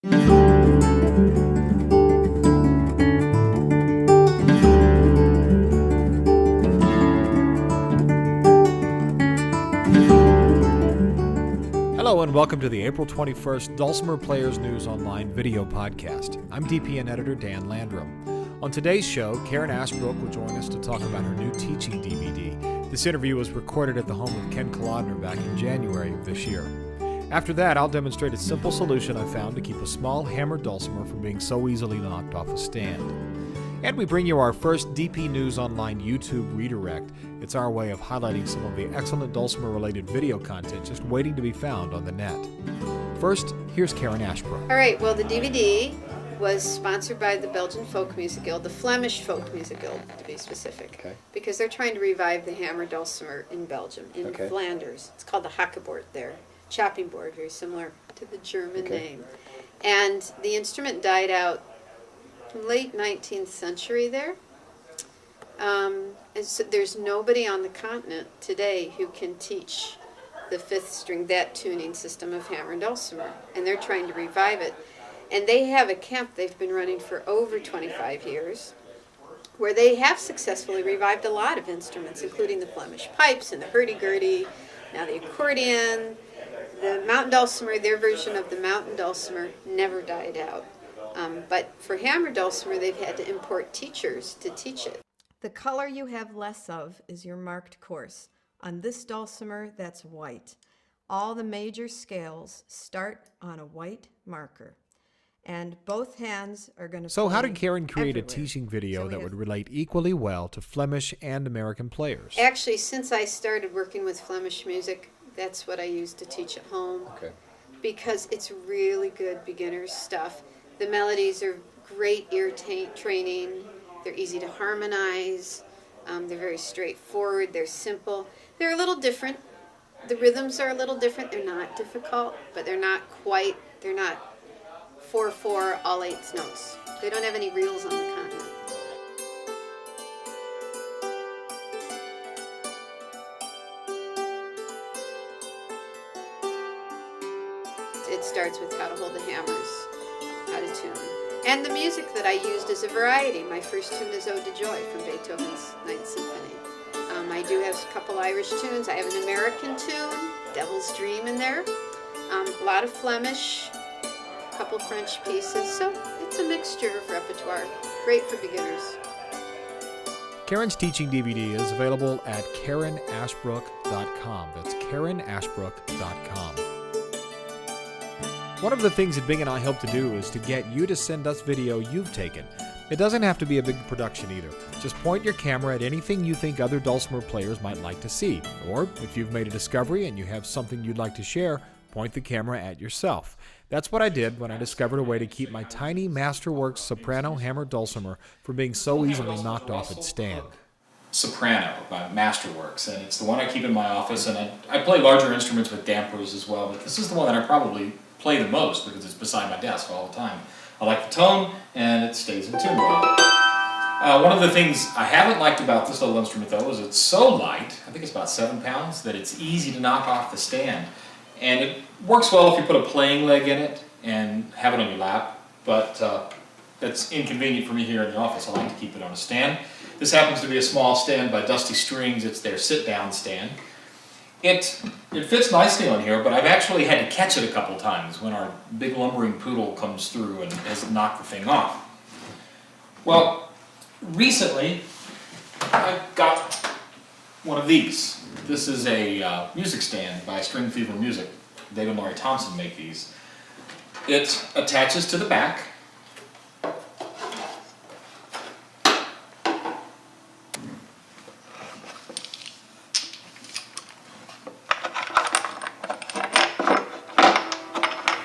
Hello and welcome to the April 21st Dulcimer Players News Online video podcast. I'm DPN editor Dan Landrum. On today's show, Karen Ashbrook will join us to talk about her new teaching DVD. This interview was recorded at the home of Ken Kolodner back in January of this year. After that, I'll demonstrate a simple solution I found to keep a small hammered dulcimer from being so easily knocked off a stand. And we bring you our first DPNews Online YouTube redirect. It's our way of highlighting some of the excellent dulcimer-related video content just waiting to be found on the net. First, here's Karen Ashbrook. All right, well, the DVD was sponsored by the Belgian Folk Music Guild, the Flemish Folk Music Guild, to be specific, because they're trying to revive the hammer dulcimer in Belgium, in Flanders. It's called the hakkebord there, chopping board, very similar to the German name. And the instrument died out late 19th century there. And so there's nobody on the continent today who can teach the fifth string, that tuning system of hammer and dulcimer, and they're trying to revive it. And they have a camp they've been running for over 25 years where they have successfully revived a lot of instruments, including the Flemish pipes and the hurdy-gurdy, now the accordion. The mountain dulcimer, their version of the mountain dulcimer, never died out. But for hammer dulcimer, they've had to import teachers to teach it. The color you have less of is your marked course. On this dulcimer, that's white. All the major scales start on a white marker. And both hands are going to So how did Karen create everywhere. a teaching video that would relate equally well to Flemish and American players? Actually, since I started working with Flemish music, that's what I use to teach at home. Because it's really good beginner stuff. The melodies are great ear training. They're easy to harmonize. They're very straightforward. They're simple. They're a little different. The rhythms are a little different. They're not difficult, but they're not 4/4 all eighths notes. They don't have any reels on the continent. It starts with how to hold the hammers, how to tune. And the music that I used is a variety. My first tune is Ode to Joy from Beethoven's Ninth Symphony. I do have a couple Irish tunes. I have an American tune, Devil's Dream in there. A lot of Flemish, a couple French pieces. So it's a mixture of repertoire. Great for beginners. Karen's teaching DVD is available at KarenAshbrook.com. That's KarenAshbrook.com. One of the things that Bing and I hope to do is to get you to send us video you've taken. It doesn't have to be a big production either. Just point your camera at anything you think other dulcimer players might like to see. Or, if you've made a discovery and you have something you'd like to share, point the camera at yourself. That's what I did when I discovered a way to keep my tiny Masterworks soprano hammer dulcimer from being so easily knocked off its stand. Soprano by Masterworks, and it's the one I keep in my office, and I play larger instruments with dampers as well, but this is the one that I probably play the most because it's beside my desk all the time. I like the tone, and it stays in tune well. One of the things I haven't liked about this little instrument, though, is it's so light, I think it's about 7 pounds, that it's easy to knock off the stand. And it works well if you put a playing leg in it and have it on your lap, but that's inconvenient for me here in the office. I like to keep it on a stand. This happens to be a small stand by Dusty Strings. It's their sit-down stand. It fits nicely on here, but I've actually had to catch it a couple times when our big lumbering poodle comes through and has knocked the thing off. Well, recently I got one of these. This is a music stand by String Fever Music. David and Laurie Thompson make these. It attaches to the back.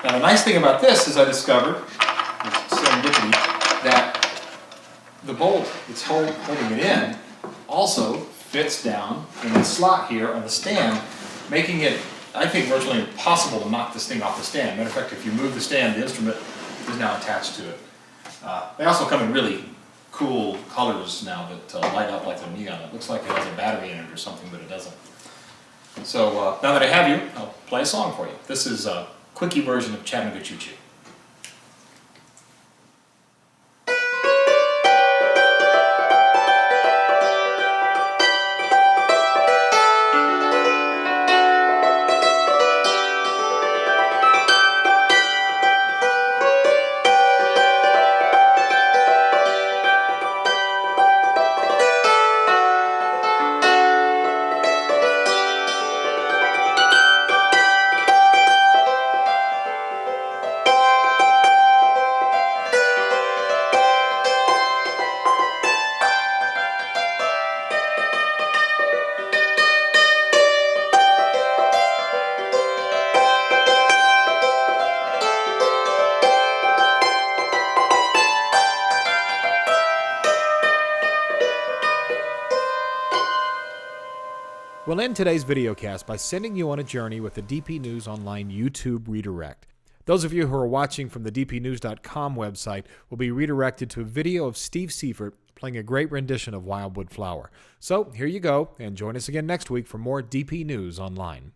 Now the nice thing about this is I discovered, this serendipity, that the bolt that's holding it in also fits down in the slot here on the stand, making it, I think, virtually impossible to knock this thing off the stand. Matter of fact, if you move the stand, the instrument is now attached to it. They also come in really cool colors now that light up like the neon. It looks like it has a battery in it or something, but it doesn't. So now that I have you, I'll play a song for you. This is a quickie version of Chattanooga Choo Choo. We'll end today's videocast by sending you on a journey with the DP News Online YouTube redirect. Those of you who are watching from the DPNews.com website will be redirected to a video of Steve Seifert playing a great rendition of Wildwood Flower. So here you go, and join us again next week for more DP News Online.